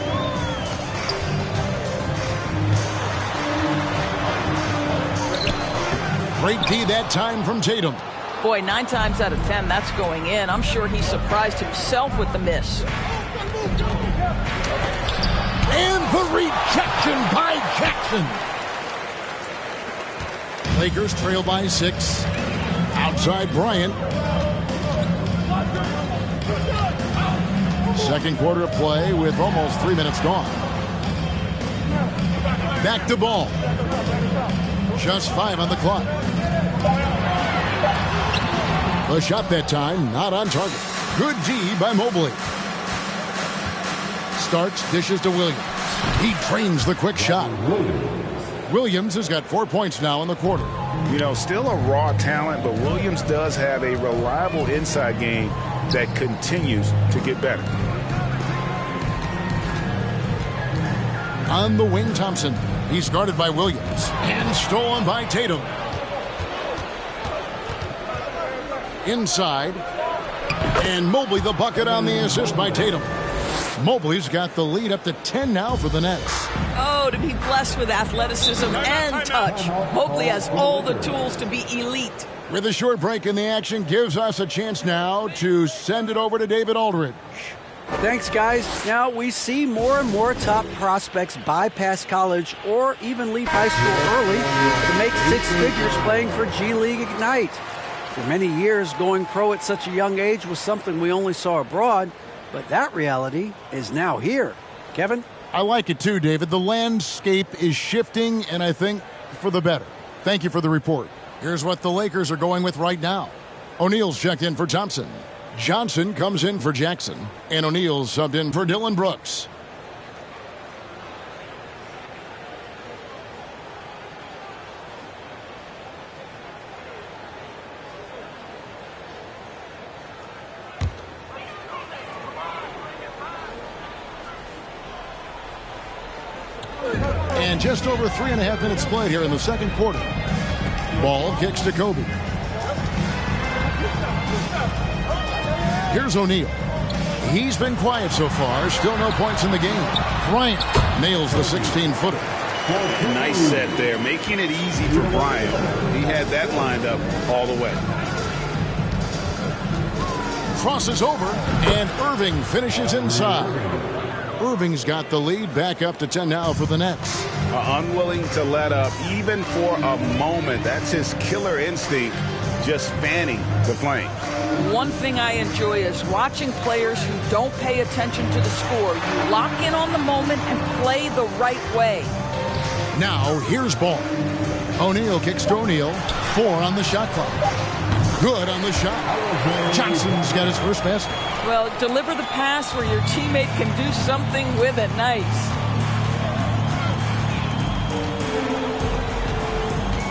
Great D that time from Tatum. Boy, 9 times out of 10, that's going in. I'm sure he surprised himself with the miss. And the rejection by Jackson. Lakers trail by 6. Outside Bryant. Second quarter play with almost 3 minutes gone. Back to Ball. Just 5 on the clock. The shot that time, not on target. Good D by Mobley. Starks, dishes to Williams. He drains the quick shot. Williams has got 4 points now in the quarter. You know, still a raw talent, but Williams does have a reliable inside game that continues to get better. On the wing, Thompson. He's guarded by Williams. And stolen by Tatum. Inside. And Mobley the bucket on the assist by Tatum. Mobley's got the lead up to 10 now for the Nets. Oh, to be blessed with athleticism and touch. Mobley has all the tools to be elite. With a short break in the action, gives us a chance now to send it over to David Aldridge. Thanks, guys. Now we see more and more top prospects bypass college or even leave high school early to make 6 figures playing for G League Ignite. For many years, going pro at such a young age was something we only saw abroad, but that reality is now here. Kevin? I like it too, David. The landscape is shifting, and I think for the better. Thank you for the report. Here's what the Lakers are going with right now. O'Neal's checked in for Thompson. Johnson comes in for Jackson. And O'Neal's subbed in for Dillon Brooks. And just over 3.5 minutes played here in the second quarter. Ball kicks to Kobe. Here's O'Neal. He's been quiet so far. Still no points in the game. Bryant nails the 16-footer. Nice set there, making it easy for Bryant. He had that lined up all the way. Crosses over, and Irving finishes inside. Irving's got the lead, back up to 10 now for the Nets. Unwilling to let up, even for a moment. That's his killer instinct, just fanning the flame. One thing I enjoy is watching players who don't pay attention to the score. You lock in on the moment and play the right way. Now, here's Ball. O'Neal kicks to O'Neal. 4 on the shot clock. Good on the shot. Johnson's got his first basket. Well, deliver the pass where your teammate can do something with it. Nice.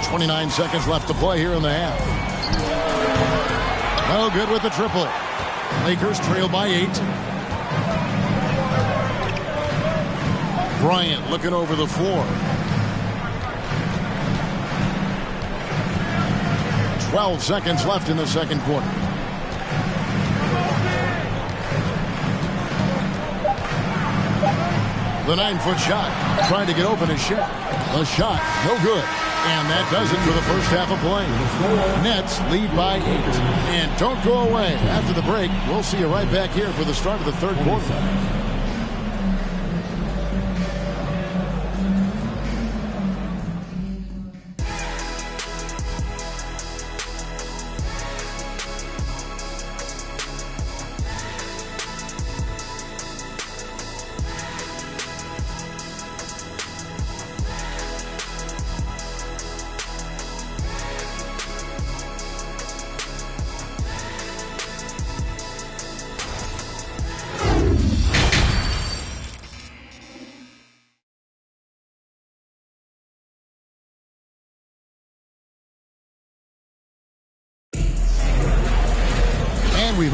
29 seconds left to play here in the half. No good with the triple. Lakers trail by 8. Bryant looking over the floor. 12 seconds left in the second quarter. The 9-foot shot. Trying to get open his shot. The shot, no good. And that does it for the first half of play. Nets lead by 8. And don't go away. After the break, we'll see you right back here for the start of the third quarter.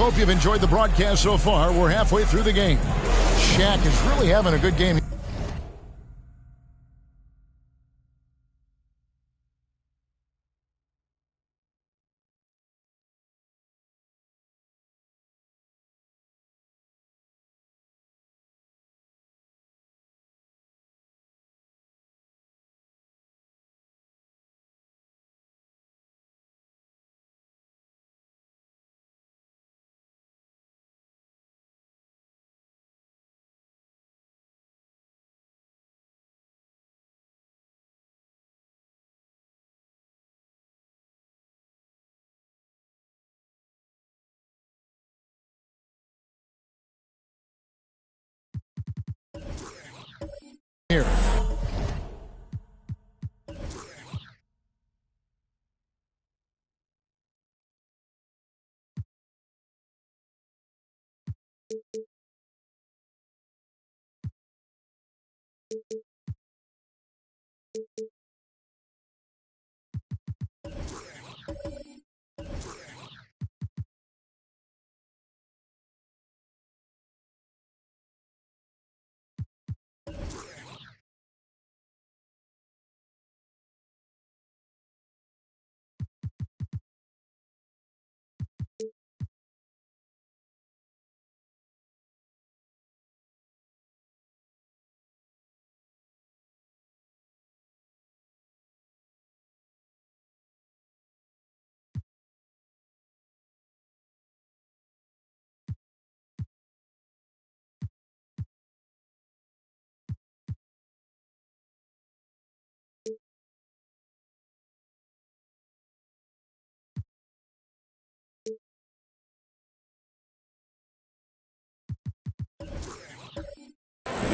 hope you've enjoyed the broadcast so far. We're halfway through the game. Shaq is really having a good game. Here.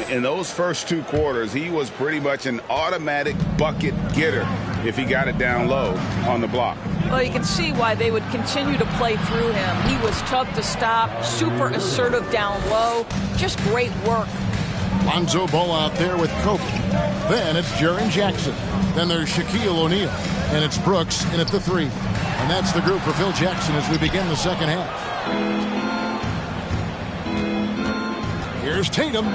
In those first 2 quarters, he was pretty much an automatic bucket getter if he got it down low on the block. Well, you can see why they would continue to play through him. He was tough to stop, super assertive down low. Just great work. Lonzo Ball out there with Kobe. Then it's Jaren Jackson. Then there's Shaquille O'Neal. And it's Brooks in at the 3. And that's the group for Phil Jackson as we begin the second half. Here's Tatum.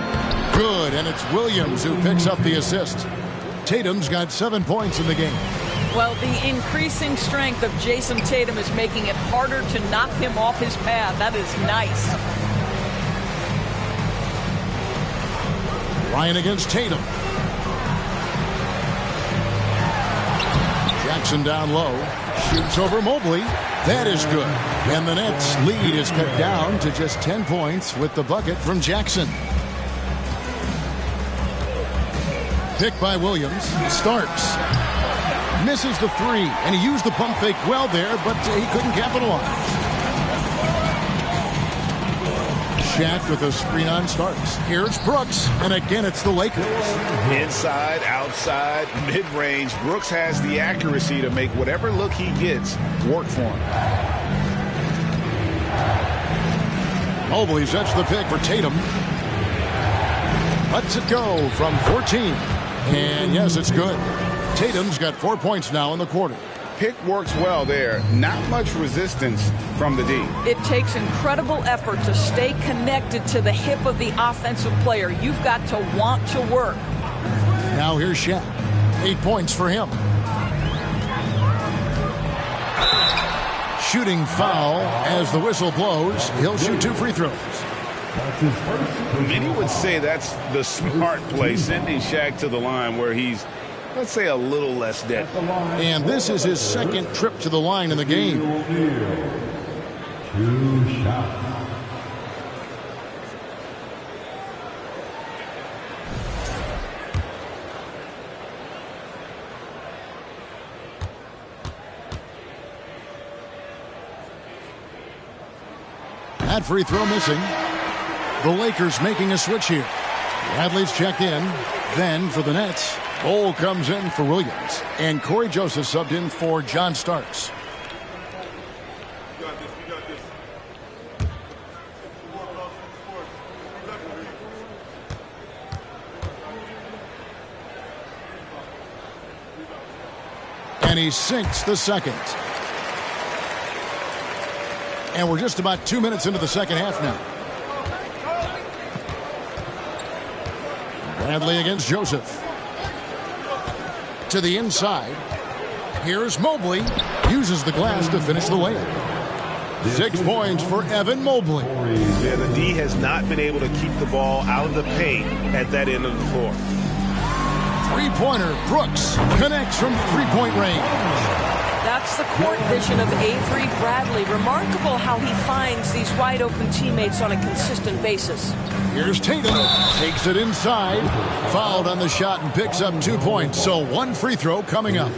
Good, and it's Williams who picks up the assist. Tatum's got 7 points in the game. Well, the increasing strength of Jason Tatum is making it harder to knock him off his path. That is nice. Ryan against Tatum. Jackson down low. Shoots over Mobley. That is good. And the Nets' lead is cut down to just 10 points with the bucket from Jackson. Pick by Williams. Starks. Misses the 3, and he used the pump fake well there, but he couldn't capitalize. Shaq with a screen on Starks. Here's Brooks, and again it's the Lakers. Inside, outside, mid-range, Brooks has the accuracy to make whatever look he gets work for him. Mobley sets the pick for Tatum. Lets it go from 14. And yes, it's good. Tatum's got 4 points now in the quarter. Pick works well there. Not much resistance from the D. It takes incredible effort to stay connected to the hip of the offensive player. You've got to want to work. Now here's Shaq. 8 points for him. Shooting foul as the whistle blows. He'll shoot 2 free throws. Many would say that's the smart play, sending Shaq to the line where he's, let's say, a little less dead. And this is his second trip to the line in the game. 2 shots. That free throw missing. The Lakers making a switch here. Bradley's checked in. Then for the Nets, Cole comes in for Williams. And Corey Joseph subbed in for John Starks. And he sinks the second. And we're just about 2 minutes into the second half now. Bradley against Joseph. To the inside. Here's Mobley. Uses the glass to finish the layup. 6 points for Evan Mobley. Yeah, the D has not been able to keep the ball out of the paint at that end of the floor. Three-pointer. Brooks connects from three-point range. That's the court vision of Avery Bradley. Remarkable how he finds these wide-open teammates on a consistent basis. Here's Tatum. Takes it inside. Fouled on the shot and picks up 2 points. So 1 free throw coming up.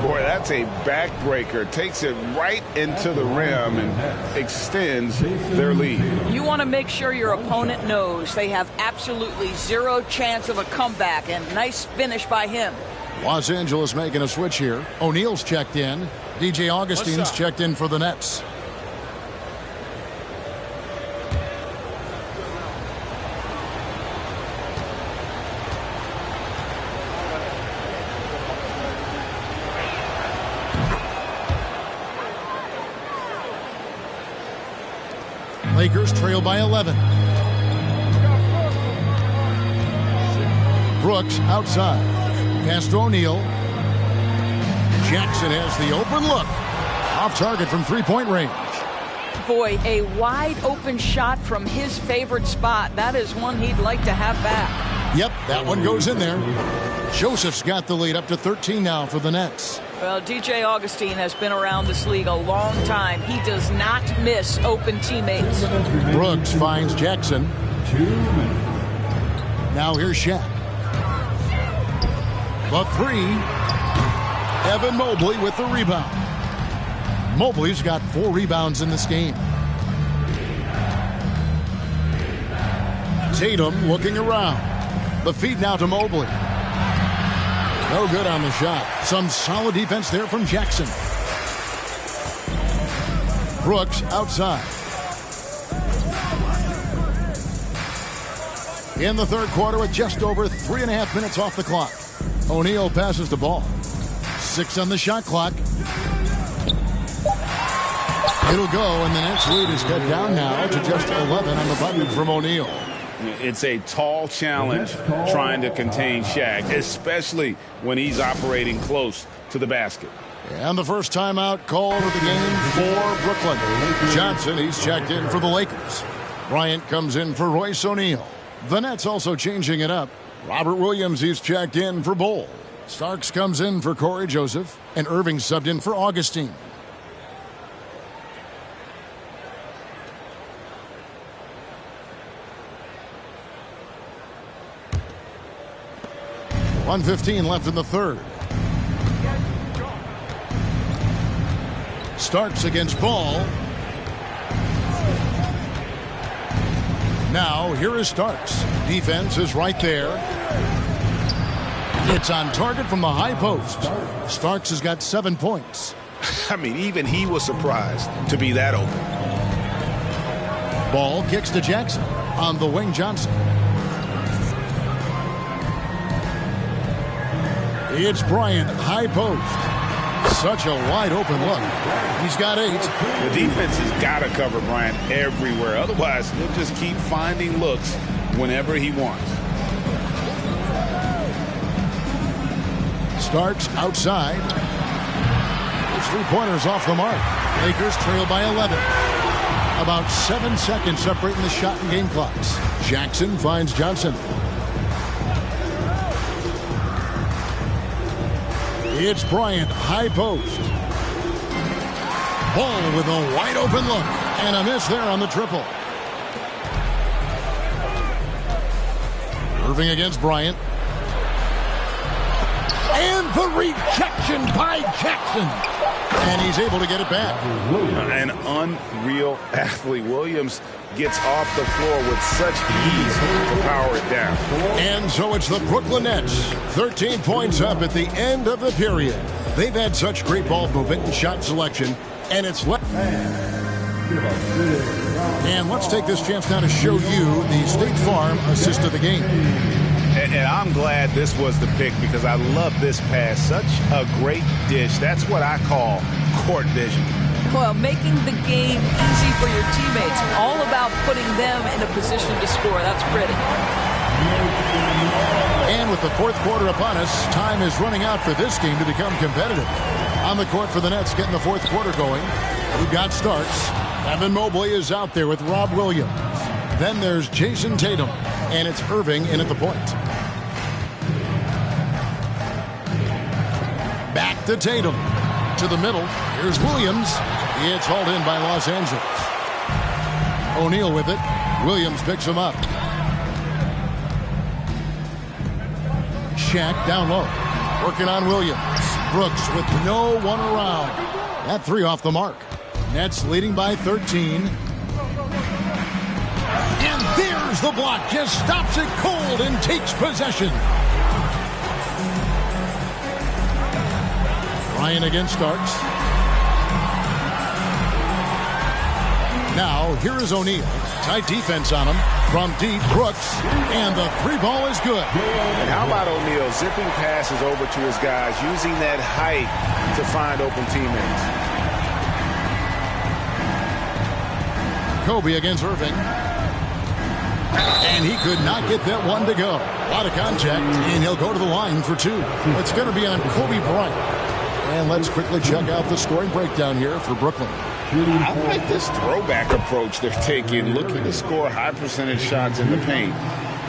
Boy, that's a backbreaker. Takes it right into the rim and extends their lead. You want to make sure your opponent knows they have absolutely zero chance of a comeback. And nice finish by him. Los Angeles making a switch here. O'Neal's checked in. DJ Augustine's checked in for the Nets. Lakers trail by 11. Brooks outside. Pass to O'Neal. Jackson has the open look. Off target from three-point range. Boy, a wide open shot from his favorite spot. That is one he'd like to have back. Yep, that one goes in there. Joseph's got the lead up to 13 now for the Nets. Well, DJ Augustine has been around this league a long time. He does not miss open teammates. Brooks finds Jackson. Now here's Shaq. The three. Evan Mobley with the rebound. Mobley's got 4 rebounds in this game. Tatum looking around. The feed now to Mobley. No good on the shot. Some solid defense there from Jackson. Brooks outside. In the third quarter with just over 3.5 minutes off the clock. O'Neal passes the ball. 6 on the shot clock. It'll go, and the Nets lead is cut down now to just 11 on the button from O'Neal. It's a tall challenge trying to contain Shaq, especially when he's operating close to the basket. And the first timeout called of the game for Brooklyn. Johnson, he's checked in for the Lakers. Bryant comes in for Royce O'Neal. The Nets also changing it up. Robert Williams, he's checked in for Bull. Starks comes in for Corey Joseph. And Irving subbed in for Augustine. .115 left in the third. Starks against Ball. Now, here is Starks. Defense is right there. It's on target from the high post. Starks has got 7 points. I mean, even he was surprised to be that open. Ball kicks to Jackson. On the wing, Johnson. It's Bryant, high post. Such a wide open look. He's got 8. The defense has got to cover Bryant everywhere. Otherwise, he'll just keep finding looks whenever he wants. Starks outside. His three-pointers off the mark. Lakers trail by 11. About 7 seconds separating the shot and game clocks. Jackson finds Johnson. It's Bryant, high post. Ball with a wide open look. And a miss there on the triple. Irving against Bryant. And the rejection by Jackson. And he's able to get it back. An unreal athlete. Williams gets off the floor with such ease to power it down. And so it's the Brooklyn Nets. 13 points up at the end of the period. They've had such great ball movement and shot selection. And it's left. And let's take this chance now to show you the State Farm assist of the game. And I'm glad this was the pick because I love this pass. Such a great dish. That's what I call court vision. Well, making the game easy for your teammates. All about putting them in a position to score. That's pretty. And with the fourth quarter upon us, time is running out for this game to become competitive. On the court for the Nets, getting the fourth quarter going. We've got Starks. Evan Mobley is out there with Rob Williams. Then there's Jason Tatum. And it's Irving in at the point. Back to Tatum. To the middle. Here's Williams. It's hauled in by Los Angeles. O'Neal with it. Williams picks him up. Shaq down low. Working on Williams. Brooks with no one around. That three off the mark. Nets leading by 13. And there's the block. Just stops it cold and takes possession. Ryan against Starks. Now, here is O'Neal. Tight defense on him. From deep, Brooks. And the three ball is good. And how about O'Neal zipping passes over to his guys, using that height to find open teammates. Kobe against Irving. And he could not get that one to go. A lot of contact, and he'll go to the line for two. It's going to be on Kobe Bryant. And let's quickly check out the scoring breakdown here for Brooklyn. I like this throwback approach they're taking, looking to score high percentage shots in the paint.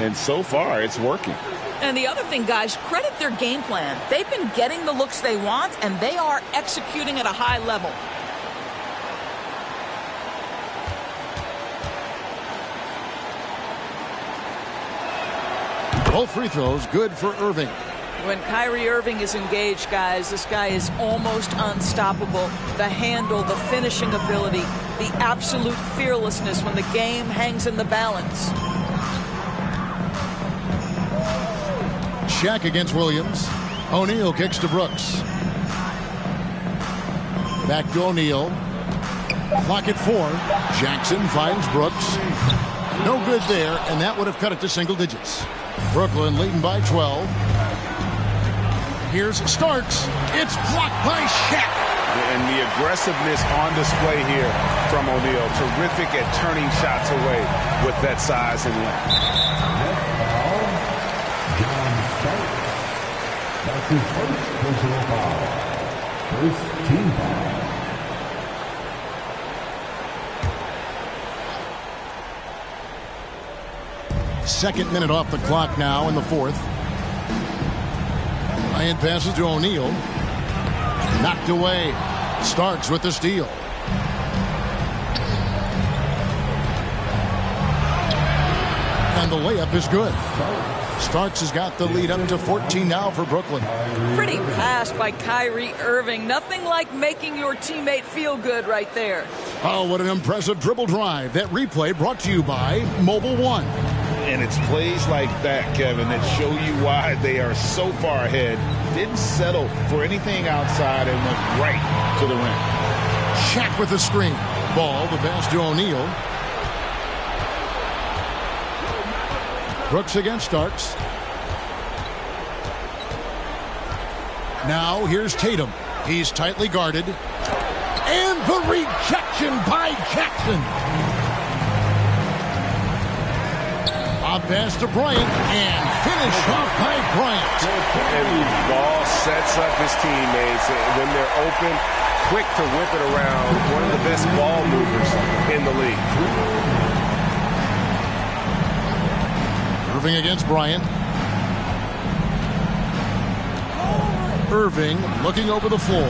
And so far, it's working. And the other thing, guys, credit their game plan. They've been getting the looks they want, and they are executing at a high level. Both free throws good for Irving. When Kyrie Irving is engaged, guys, this guy is almost unstoppable. The handle, the finishing ability, the absolute fearlessness when the game hangs in the balance. Shaq against Williams. O'Neal kicks to Brooks. Back to O'Neal. Clock at 4. Jackson finds Brooks. No good there, and that would have cut it to single digits. Brooklyn leading by 12. Here's Starks. It's blocked by Shaq. And the aggressiveness on display here from O'Neal. Terrific at turning shots away with that size and length. That's his first personal foul. First team foul. Second minute off the clock now in the fourth. Ryan passes to O'Neal. Knocked away. Starks with the steal. And the layup is good. Starks has got the lead up to 14 now for Brooklyn. Pretty pass by Kyrie Irving. Nothing like making your teammate feel good right there. Oh, what an impressive dribble drive. That replay brought to you by Mobile One. And it's plays like that, Kevin, that show you why they are so far ahead. Didn't settle for anything outside and went right to the rim. Shaq with the screen. Ball, the pass to O'Neal. Brooks against Starks. Now here's Tatum. He's tightly guarded. And the rejection by Jackson. A pass to Bryant, and finish off by Bryant. And Ball sets up his teammates. When they're open, quick to whip it around. One of the best ball movers in the league. Irving against Bryant. Irving looking over the floor.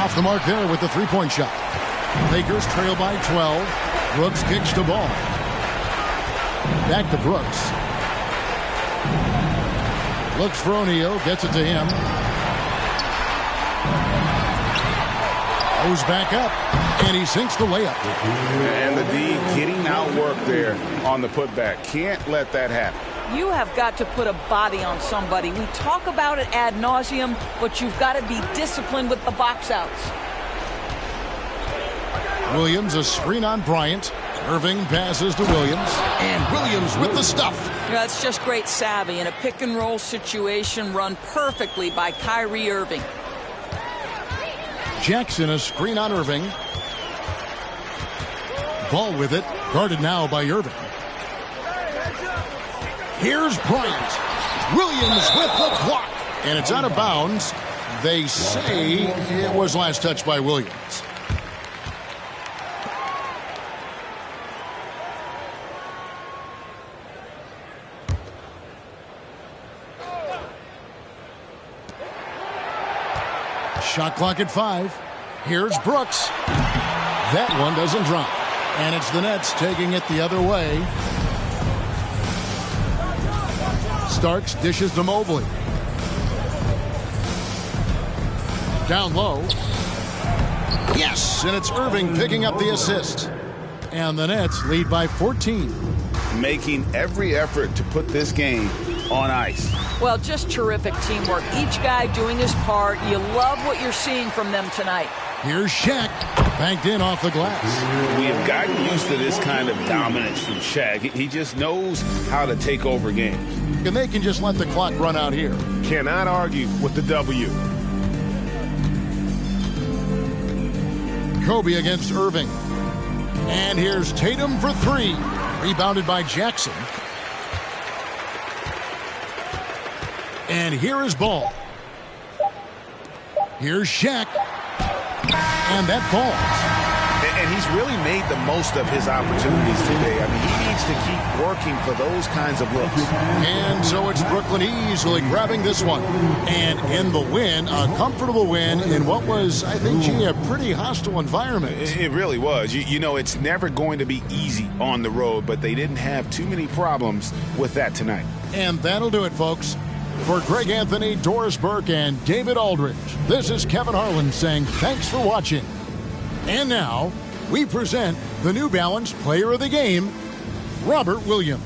Off the mark there with the three-point shot. Lakers trail by 12. Brooks kicks to Ball. Back to Brooks. Looks for O'Neal. Gets it to him. Goes back up. And he sinks the layup. And the D getting outworked there on the putback. Can't let that happen. You have got to put a body on somebody. We talk about it ad nauseum, but you've got to be disciplined with the box outs. Williams, a screen on Bryant. Irving passes to Williams. And Williams with the stuff. Yeah, it's just great savvy in a pick-and-roll situation run perfectly by Kyrie Irving. Jackson, a screen on Irving. Ball with it, guarded now by Irving. Here's Bryant. Williams with the block. And it's out of bounds. They say it was last touched by Williams. Shot clock at 5. Here's Brooks. That one doesn't drop. And it's the Nets taking it the other way. Starks dishes to Mobley. Down low. Yes, and it's Irving picking up the assist. And the Nets lead by 14. Making every effort to put this game on ice. Well, just terrific teamwork. Each guy doing his part. You love what you're seeing from them tonight. Here's Shaq. Banked in off the glass. We have gotten used to this kind of dominance from Shaq. He just knows how to take over games. And they can just let the clock run out here. Cannot argue with the W. Kobe against Irving. And here's Tatum for 3. Rebounded by Jackson. And here is Ball. Here's Shaq. And that falls. And he's really made the most of his opportunities today. I mean, he needs to keep working for those kinds of looks. And so it's Brooklyn easily grabbing this one. And in the win, a comfortable win in what was, I think, a pretty hostile environment. It really was. You know, it's never going to be easy on the road, but they didn't have too many problems with that tonight. And that'll do it, folks. For Greg Anthony, Doris Burke, and David Aldridge, this is Kevin Harlan saying thanks for watching. And now, we present the New Balance Player of the Game, Robert Williams.